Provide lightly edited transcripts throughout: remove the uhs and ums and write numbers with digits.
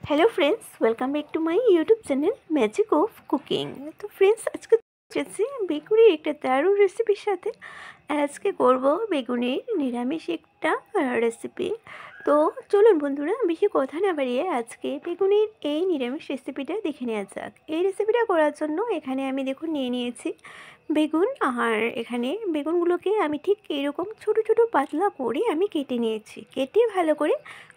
Hello friends, welcome back to my YouTube channel magic of cooking. तो friends, আজকে বেগুনের একটা দারুণ রেসিপির সাথে আজকে করব বেগুনের নিরামিষ একটা রেসিপি। তো চলুন বন্ধুরা, বেশি কথা না বাড়িয়ে আজকে বেগুনের এই নিরামিষ রেসিপিটা দেখে নেওয়া যাক। এই রেসিপিটা করার জন্য এখানে আমি দেখুন নিয়ে নিয়েছি বেগুন। আর এখানে বেগুনগুলোকে আমি ঠিক এরকম ছোট ছোট পাতলা করে আমি কেটে নিয়েছি, কেটে ভালো করে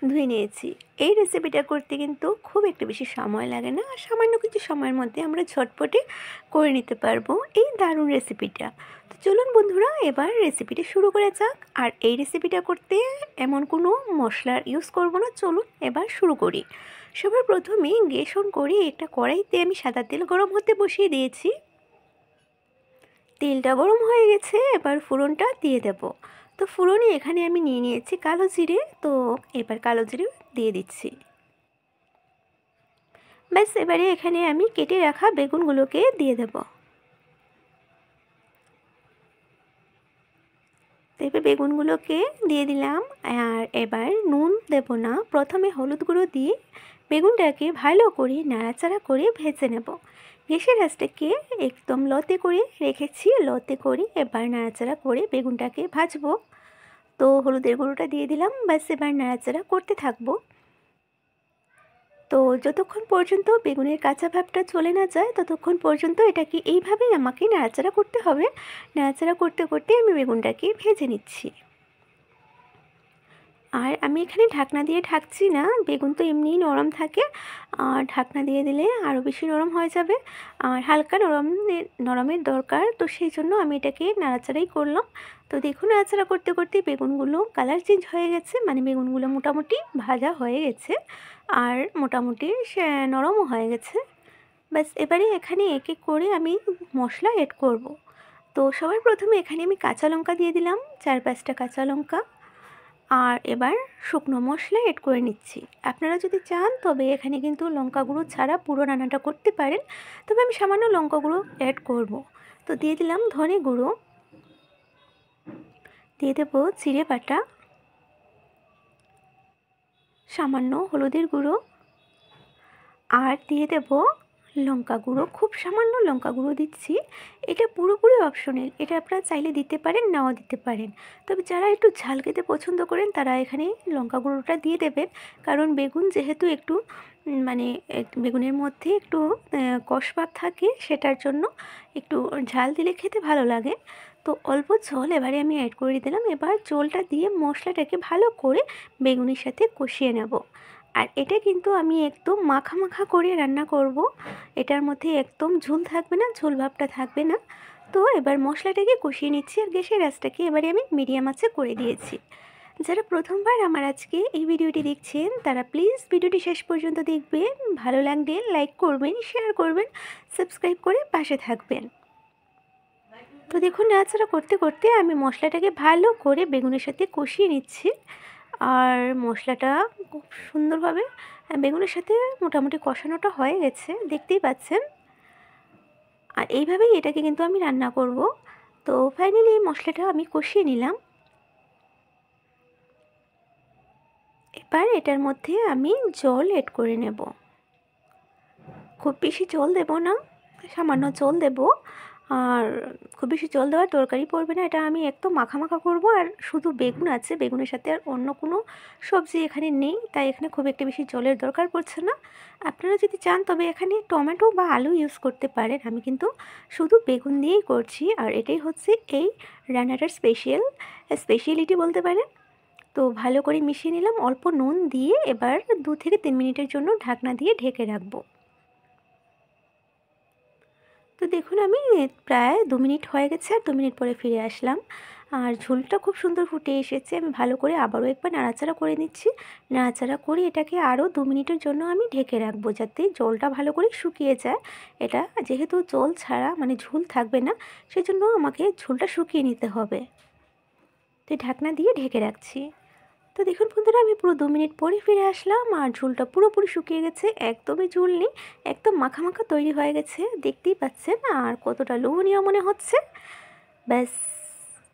ধুয়ে নিয়েছি। এই রেসিপিটা করতে কিন্তু খুব একটা বেশি সময় লাগে না, আর সামান্য কিছু সময়ের মধ্যে আমরা ঝটপটে করে নিতে পারবো এই দারুণ রেসিপিটা। তো চলুন বন্ধুরা, এবার রেসিপিটা শুরু করা যাক। আর এই রেসিপিটা করতে এমন কোনো মশলার ইউজ করব না। চলুন এবার শুরু করি। সবার প্রথমে গ্যাস অন করে একটা কড়াইতে আমি সাদা তেল গরম হতে বসিয়ে দিয়েছি। তেলটা গরম হয়ে গেছে, এবার ফোড়নটা দিয়ে দেব। তো ফোড়নে এখানে আমি নিয়ে নিয়েছি কালো জিরে। তো এবার কালো জিরে দিয়ে দিচ্ছি। ব্যাস, এবারে এখানে আমি কেটে রাখা বেগুনগুলোকে দিয়ে দেব। এবার বেগুনগুলোকে দিয়ে দিলাম। আর এবার নুন দেব না, প্রথমে হলুদ গুঁড়ো দিয়ে বেগুনটাকে ভালো করে নাড়াচাড়া করে ভেজে নেব। গ্যাসের আঁচটাকে একদম লোতে করে রেখেছি, লোতে করে এবার নাড়াচাড়া করে বেগুনটাকে ভাজবো। তো হলুদের গুঁড়োটা দিয়ে দিলাম, ব্যাস এবার নাড়াচাড়া করতে থাকবো। তো যতক্ষণ পর্যন্ত বেগুনের কাঁচা ভাবটা চলে না যায় ততক্ষণ পর্যন্ত এটাকে এইভাবেই আমাকে নাড়াচাড়া করতে হবে। নাড়াচাড়া করতে করতে আমি বেগুনটাকে ভেজে নিচ্ছি। আর আমি এখানে ঢাকনা দিয়ে ঢাকছি না, বেগুন তো এমনিই নরম থাকে, আর ঢাকনা দিয়ে দিলে আরও বেশি নরম হয়ে যাবে। আর হালকা নরমের দরকার, তো সেই জন্য আমি এটাকে নাড়াচাড়াই করলাম। তো দেখুন, নাড়াচাড়া করতে করতে বেগুনগুলো কালার চেঞ্জ হয়ে গেছে, মানে বেগুনগুলো মোটামুটি ভাজা হয়ে গেছে আর মোটামুটি নরমও হয়ে গেছে। ব্যাস, এবারে এখানে এক এক করে আমি মশলা এড করব। তো সবার প্রথমে এখানে আমি কাঁচা লঙ্কা দিয়ে দিলাম, 4-5টা কাঁচা লঙ্কা। আর এবার শুকনো মশলা এড করে নিচ্ছি। আপনারা যদি চান তবে এখানে কিন্তু লঙ্কা গুঁড়ো ছাড়া পুরো রান্নাটা করতে পারেন, তবে আমি সামান্য লঙ্কা গুঁড়ো অ্যাড করব। তো দিয়ে দিলাম ধনে গুঁড়ো, দিয়ে দেবো জিরে বাটা, সামান্য হলুদের গুঁড়ো, আর দিয়ে দেব লঙ্কা গুঁড়ো, খুব সামান্য লঙ্কা গুঁড়ো দিচ্ছি। এটা পুরোপুরি অপশনাল, এটা আপনারা চাইলে দিতে পারেন, নাও দিতে পারেন। তবে যারা একটু ঝাল খেতে পছন্দ করেন তারা এখানে লঙ্কা গুঁড়োটা দিয়ে দেবেন, কারণ বেগুন যেহেতু একটু মানে বেগুনের মধ্যে একটু কষ ভাব থাকে, সেটার জন্য একটু ঝাল দিলে খেতে ভালো লাগে। তো অল্প ঝোল এবারে আমি অ্যাড করে দিলাম। এবার ঝোলটা দিয়ে মশলাটাকে ভালো করে বেগুনের সাথে কষিয়ে নেব। আর এটা কিন্তু আমি একদম মাখা মাখা করে রান্না করব, এটার মধ্যে একদম ঝোল থাকবে না, ঝোল ভাবটা থাকবে না। তো এবার মশলাটাকে কষিয়ে নিচ্ছি, আর গ্যাসের আঁচটাকে এবারে আমি মিডিয়াম আঁচে করে দিয়েছি। যারা প্রথমবার আমার আজকে এই ভিডিওটি দেখছেন তারা প্লিজ ভিডিওটি শেষ পর্যন্ত দেখবেন, ভালো লাগলে লাইক করবেন, শেয়ার করবেন, সাবস্ক্রাইব করে পাশে থাকবেন। তো দেখুন, নাড়াচাড়া করতে করতে আমি মশলাটাকে ভালো করে বেগুনের সাথে কষিয়ে নিচ্ছি। আর মশলাটা খুব সুন্দরভাবে বেগুনের সাথে মোটামুটি কষানোটা হয়ে গেছে, দেখতেই পাচ্ছেন। আর এইভাবেই এটাকে কিন্তু আমি রান্না করব। তো ফাইনালি এই মশলাটা আমি কষিয়ে নিলাম। এবার এটার মধ্যে আমি জল এড করে নেব। খুব বেশি জল দেব না, সামান্য জল দেব। আর খুব বেশি জল দেওয়ার দরকারই পড়বে না, এটা আমি একদম মাখা মাখা করব। আর শুধু বেগুন আছে, বেগুনের সাথে আর অন্য কোনো সবজি এখানে নেই, তাই এখানে খুব একটা বেশি জলের দরকার পড়ছে না। আপনারা যদি চান তবে এখানে টমেটো বা আলু ইউজ করতে পারেন, আমি কিন্তু শুধু বেগুন দিয়েই করছি। আর এটাই হচ্ছে এই রান্নাটার স্পেশালিটি বলতে পারেন। তো ভালো করে মিশিয়ে নিলাম অল্প নুন দিয়ে। এবার 2 থেকে 3 মিনিটের জন্য ঢাকনা দিয়ে ঢেকে রাখবো। তো দেখুন, আমি প্রায় 2 মিনিট হয়ে গেছে, আর 2 মিনিট পরে ফিরে আসলাম। আর ঝোলটা খুব সুন্দর ফুটে এসেছে। আমি ভালো করে আবারও একবার নাড়াচাড়া করে নিচ্ছি। নাড়াচাড়া করে এটাকে আরও 2 মিনিটের জন্য আমি ঢেকে রাখবো, যাতে জলটা ভালো করে শুকিয়ে যায়। এটা যেহেতু জল ছাড়া মানে ঝোল থাকবে না, সেজন্য আমাকে ঝোলটা শুকিয়ে নিতে হবে। তো ঢাকনা দিয়ে ঢেকে রাখছি। তো দেখুন বন্ধুরা, আমি পুরো 2 মিনিট পরে ফিরে আসলাম, আর ঝোলটা পুরোপুরি শুকিয়ে গেছে, একদমই ঝোল নেই, একদম মাখা মাখা তৈরি হয়ে গেছে, দেখতেই পাচ্ছেন। আর কতটা লোভনীয় মনে হচ্ছে। ব্যাস,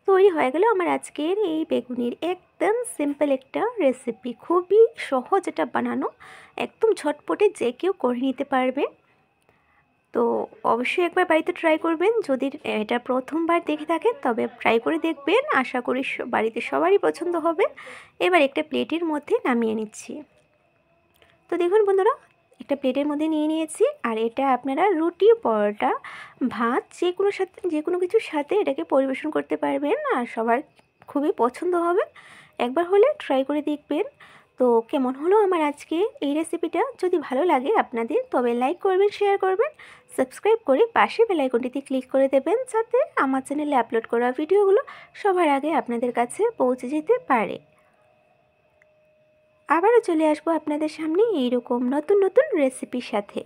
তৈরি হয়ে গেল আমার আজকের এই বেগুনির একদম সিম্পল একটা রেসিপি। খুবই সহজ এটা বানানো, একদম ঝটপটে যে কেউ করে নিতে পারবে। তো অবশ্যই একবার বাড়িতে ট্রাই করবেন। যদি এটা প্রথমবার দেখে থাকেন তবে ট্রাই করে দেখবেন, আশা করি বাড়িতে সবারই পছন্দ হবে। এবার একটা প্লেটের মধ্যে নামিয়ে নিচ্ছি। তো দেখুন বন্ধুরা, একটা প্লেটের মধ্যে নিয়ে নিয়েছি। আর এটা আপনারা রুটি, পরোটা, ভাত যে কোনো কিছুর সাথে এটাকে পরিবেশন করতে পারবেন, আর সবার খুবই পছন্দ হবে। একবার হলে ট্রাই করে দেখবেন। তো কেমন হলো আমার আজকে এই রেসিপিটা, যদি ভালো লাগে আপনাদের তবে লাইক করবেন, শেয়ার করবেন, সাবস্ক্রাইব করে পাশে বেল আইকনটিতে ক্লিক করে দেবেন, যাতে আমার চ্যানেলে আপলোড করা ভিডিওগুলো সবার আগে আপনাদের কাছে পৌঁছে যেতে পারে। আবারও চলে আসবো আপনাদের সামনে এইরকম নতুন নতুন রেসিপির সাথে।